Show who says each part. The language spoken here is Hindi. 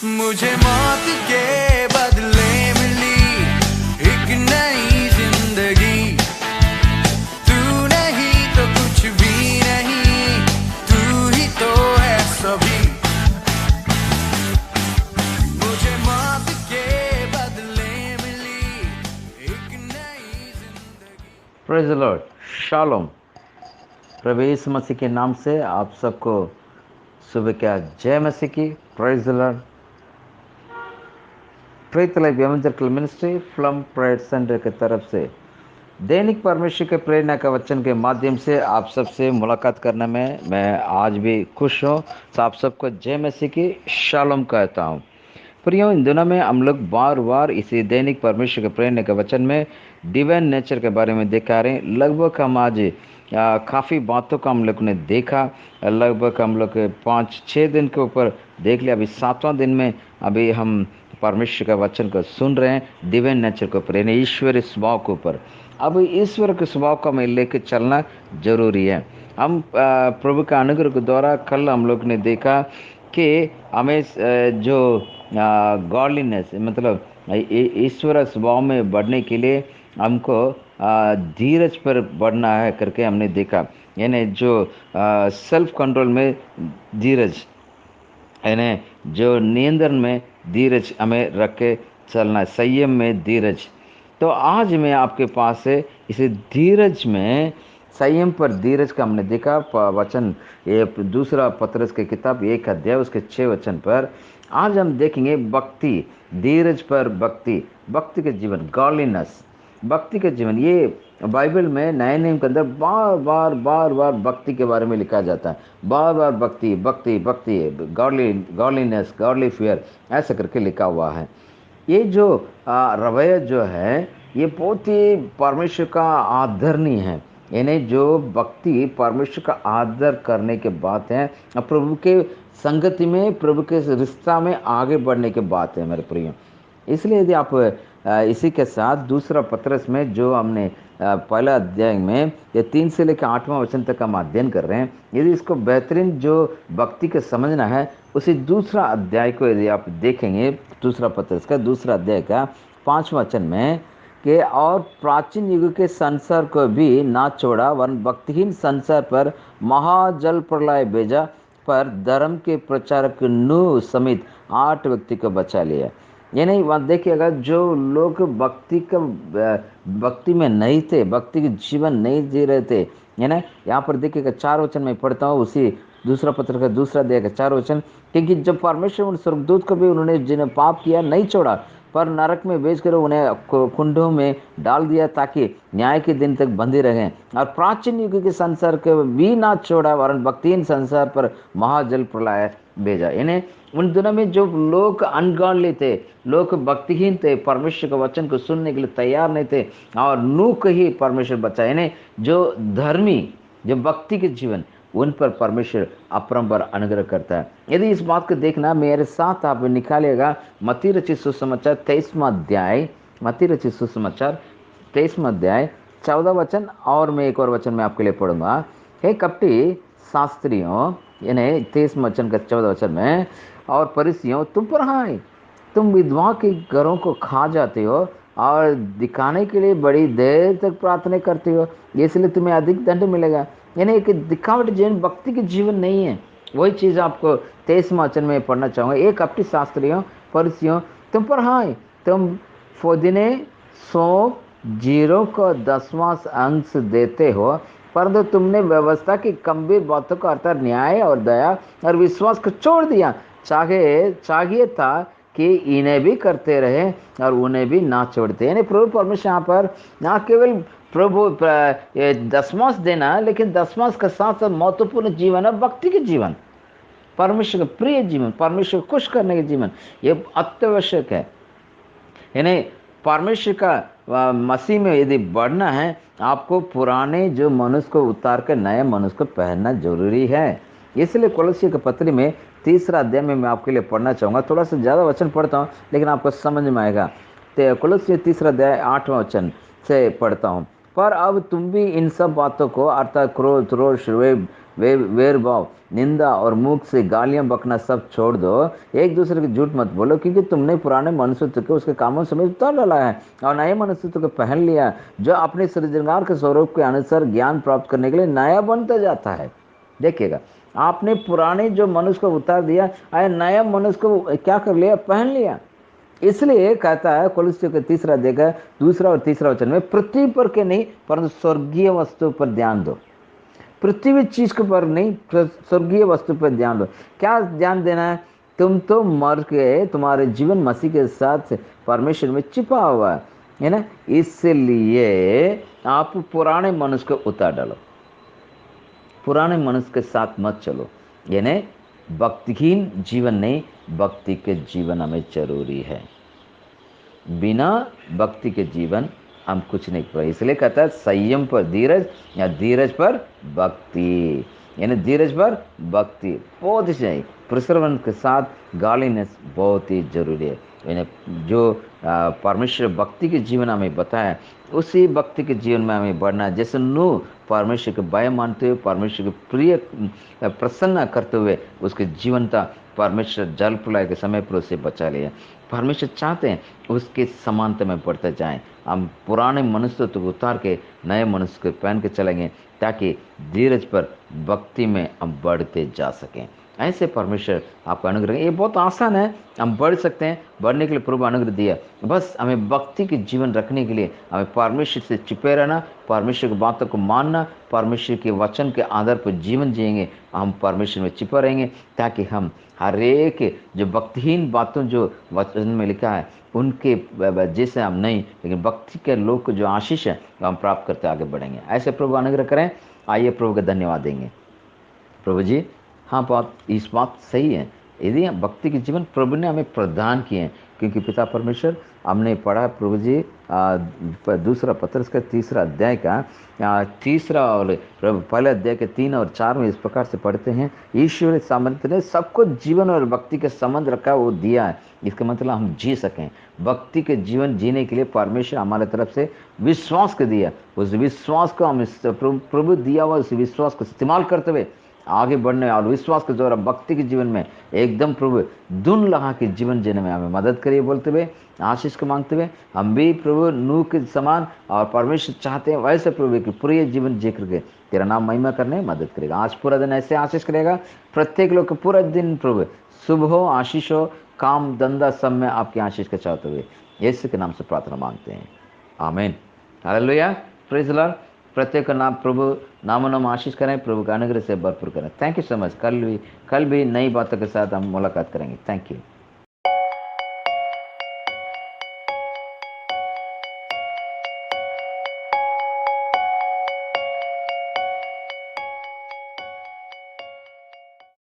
Speaker 1: मुझे मौत के बदले मिली एक नई जिंदगी। तू नहीं तो कुछ भी नहीं, तू ही तो है सभी। मुझे मौत के बदले मिली एक नई जिंदगी।
Speaker 2: Praise the Lord, shalom. प्रभु यीशु मसीह के नाम से आप सबको सुबह क्या जय मसीह की। Praise the Lord. प्रेत life evangelical ministry फ्लम prayer centre की तरफ से दैनिक परमेश्वर के प्रेरणा का वचन के माध्यम से आप सबसे मुलाकात करने में मैं आज भी खुश हूँ। तो आप सबको जय मसीह की शालोम कहता हूँ। प्रियो, इन दिनों में हम लोग बार बार इसी दैनिक परमेश्वर के प्रेरणा के वचन में डिवाइन नेचर के बारे में देखा रहे हैं। लगभग हम आज काफ़ी बातों का हम लोग ने देखा। लगभग हम लोग 5-6 दिन के ऊपर देख लिया। अभी 7वां दिन में अभी हम परमेश्वर का वचन को सुन रहे हैं डिवाइन नेचर के ऊपर, यानी ईश्वरीय स्वभाव के ऊपर। अब ईश्वर के स्वभाव को हमें लेकर चलना जरूरी है। हम प्रभु का अनुग्रह के द्वारा कल हम लोग ने देखा कि हमें जो गॉडलीनेस मतलब ईश्वर स्वभाव में बढ़ने के लिए हमको धीरज पर बढ़ना है करके हमने देखा। यानी जो सेल्फ कंट्रोल में धीरज, यानी जो नियंत्रण में धीरज हमें रख के चलना है, संयम में धीरज। तो आज मैं आपके पास है इसे धीरज में संयम पर धीरज का हमने देखा वचन, ये दूसरा पतरस की किताब 1 अध्याय उसके 6 वचन पर। आज हम देखेंगे भक्ति, धीरज पर भक्ति, भक्ति के जीवन, गॉडलीनेस, भक्ति के जीवन। ये बाइबल में नए नियम के अंदर बार बार भक्ति के बारे में लिखा जाता है। बार बार भक्ति भक्ति भक्ति, गॉडलीनेस, गॉडली फियर, ऐसा करके लिखा हुआ है। ये जो रवैया जो है ये बहुत ही परमेश्वर का आदरणीय है। यानी जो भक्ति परमेश्वर का आदर करने के बात है, प्रभु के संगति में, प्रभु के रिश्ता में आगे बढ़ने के बात है मेरे प्रिय। इसलिए यदि आप इसी के साथ दूसरा पतरस में जो हमने पहला अध्याय में ये 3 से लेकर 8वां वचन तक हम अध्ययन कर रहे हैं, यदि इसको बेहतरीन जो भक्ति को समझना है, उसी दूसरा अध्याय को यदि आप देखेंगे, दूसरा पतरस का दूसरा अध्याय का 5वां वचन में कि और प्राचीन युग के संसार को भी ना छोड़ा, वरन भक्तिहीन संसार पर महाजल प्रलय भेजा, पर धर्म के प्रचारक नूह समेत 8 व्यक्ति को बचा लिया। यानी वहाँ देखिएगा, जो लोग भक्ति में नहीं थे, भक्ति के जीवन नहीं जी रहे थे, है ना। यहाँ पर देखिएगा 4 वचन में पढ़ता हूँ, उसी दूसरा पत्र का दूसरा अध्याय का 4 वचन। क्योंकि जब परमेश्वर उन स्वर्गदूत को भी उन्होंने जिन्हें पाप किया नहीं छोड़ा, पर नरक में भेज कर उन्हें कुंडों में डाल दिया ताकि न्याय के दिन तक बंधे रहें, और प्राचीन युग के संसार को भी ना छोड़ा, वरन भक्तिहीन संसार पर महाजल प्रलय भेजा। यानी उन दिनों में जो लोग अनगॉडली थे, लोग भक्तिहीन थे, परमेश्वर के वचन को सुनने के लिए तैयार नहीं थे, और नूह को ही परमेश्वर बचाए। यानी जो धर्मी, जो भक्ति के जीवन, उन पर परमेश्वर अपरंपार अनुग्रह करता है। यदि इस बात को देखना मेरे साथ आप निकालिएगा, मत्ती रचित सुसमाचार 23वां अध्याय, मत्ती रचित सुसमाचार 23वां अध्याय 14 वचन, और मैं एक और वचन मैं आपके लिए पढ़ूंगा। हे कपटी शास्त्रियों, यानी 23वां वचन का 14 वचन में, और फरीसियों, तुम पर हाय, तुम विधवा के घरों को खा जाते हो और दिखाने के लिए बड़ी देर तक प्रार्थना करते हो, इसलिए तुम्हें अधिक दंड मिलेगा। यानी एक दिखावट जीवन, भक्ति के जीवन नहीं है। वही चीज़ आपको 23वां वचन में पढ़ना चाहूँगा। एक कपटी शास्त्रियों, फरीसियों, तुम पर हाय, तुम फुदीने, सौंफ, जीरों को 10वां अंश देते हो, परंतु तुमने व्यवस्था की गंभीर बातों का अर्थात न्याय और दया और विश्वास को छोड़ दिया। चाहिए था कि इन्हें भी करते रहे और उन्हें भी ना छोड़ते। यानी प्रभु परमेश्वर यहाँ पर ना केवल प्रभु 10वां देना, लेकिन 10वां के साथ साथ महत्वपूर्ण जीवन है भक्ति के जीवन, परमेश्वर का प्रिय जीवन, परमेश्वर को खुश करने के जीवन, ये अत्यावश्यक है। यानी परमेश्वर का मसीह में यदि बढ़ना है, आपको पुराने जो मनुष्य को उतार कर नए मनुष्य को पहनना जरूरी है। इसलिए कोलोसी के पत्री में 3रा अध्याय में मैं आपके लिए पढ़ना चाहूँगा। थोड़ा सा ज़्यादा वचन पढ़ता हूँ लेकिन आपको समझ में आएगा। तो कोलोसी 3रा अध्याय 8वां वचन से पढ़ता हूँ। पर अब तुम भी इन सब बातों को, अर्थात क्रोध, रोष, वेर भाव, निंदा और मुख से गालियां बकना सब छोड़ दो। एक दूसरे के झूठ मत बोलो, क्योंकि तुमने पुराने मनुष्यत्व के उसके कामों समेत उतार डाला है और नए मनुष्यत्व को पहन लिया है, जो अपने सृजनहार के स्वरूप के अनुसार ज्ञान प्राप्त करने के लिए नया बनता जाता है। देखिएगा, आपने पुराने जो मनुष्य को उतार दिया, आए नया मनुष्य को क्या कर लिया, पहन लिया। इसलिए कहता है कोलोसियों के 3 अध्याय का 2 और 3 वचन में, पृथ्वी पर के नहीं परंतु स्वर्गीय वस्तु पर ध्यान दो। पृथ्वी चीज के पर नहीं, स्वर्गीय वस्तु पर ध्यान दो। क्या ध्यान देना है? तुम तो मर के, तुम्हारे जीवन मसीह के साथ परमेश्वर में छिपा हुआ है ना। इसलिए आप पुराने मनुष्य को उतार डालो, पुराने मनुष्य के साथ मत चलो। यानी भक्तिहीन जीवन नहीं, भक्ति के जीवन हमें जरूरी है। बिना भक्ति के जीवन हम कुछ नहीं कर। इसलिए कहता है संयम पर धीरज या धीरज पर भक्ति, यानी धीरज पर भक्ति बहुत ही चाहिए। प्रसरवन के साथ गालीनेस बहुत ही जरूरी है। यानी जो परमेश्वर भक्ति के जीवन हमें बताया, उसी भक्ति के जीवन में हमें बढ़ना है। जैसे नूह परमेश्वर के भय मानते हुए, परमेश्वर के प्रिय प्रसन्न करते हुए उसके जीवन था, परमेश्वर जल प्रलय के समय पर उसे बचा लिया। परमेश्वर चाहते हैं उसके समानता में बढ़ते जाएं। हम पुराने मनुष्य को उतार के नए मनुष्य को पहन के चलेंगे, ताकि धीरज पर भक्ति में हम बढ़ते जा सकें। ऐसे परमेश्वर आपको अनुग्रह, ये बहुत आसान है, हम बढ़ सकते हैं। बढ़ने के लिए प्रभु अनुग्रह दिया, बस हमें भक्ति के जीवन रखने के लिए हमें परमेश्वर से छिपे रहना, परमेश्वर की बातों को मानना, परमेश्वर के वचन के आधार पर जीवन जिएंगे, हम परमेश्वर में छिपा रहेंगे, ताकि हम हर एक जो भक्तिहीन बातों जो वचन में लिखा है उनके जैसे हम नहीं, लेकिन भक्ति के लोग को जो आशीष है वो हम प्राप्त करते आगे बढ़ेंगे। ऐसे प्रभु अनुग्रह करें। आइए प्रभु का धन्यवाद देंगे। प्रभु जी, हाँ इस बात सही है, यदि भक्ति के जीवन प्रभु ने हमें प्रदान किए हैं, क्योंकि पिता परमेश्वर हमने पढ़ा प्रभु जी 2 पत्रस का 3 अध्याय का 3 और पहले अध्याय के 3 और 4 में इस प्रकार से पढ़ते हैं, ईश्वर सामर्थ्य ने सबको जीवन और भक्ति के संबंध रखा, वो दिया है। इसका मतलब हम जी सकें। भक्ति के जीवन जीने के लिए परमेश्वर हमारे तरफ से विश्वास को दिया, उस विश्वास को हम प्रभु दिया हुआ उस विश्वास को इस्तेमाल करते हुए आगे बढ़ने और विश्वास के द्वारा भक्ति के जीवन में एकदम प्रभु धुन लगा के जीवन जीने में हमें मदद करिए बोलते हुए, आशीष को मांगते हुए, हम भी प्रभु नूह के समान और परमेश्वर चाहते हैं वैसे प्रभु की पूरे जीवन जी करके तेरा नाम महिमा करने में मदद करेगा। आज पूरा दिन ऐसे आशीष करेगा, प्रत्येक लोग का पूरा दिन प्रभु शुभ हो, आशीष हो, काम धंधा सब में आपकी आशीष के चाहते हुए यीशु के नाम से प्रार्थना मांगते हैं, आमीन। Hallelujah, praise the Lord. प्रत्येक का नाम प्रभु नाम आशीष करें, प्रभु का अनुग्रह से भरपूर करें। Thank you so much. कल भी नई बातों के साथ हम मुलाकात करेंगे। Thank you.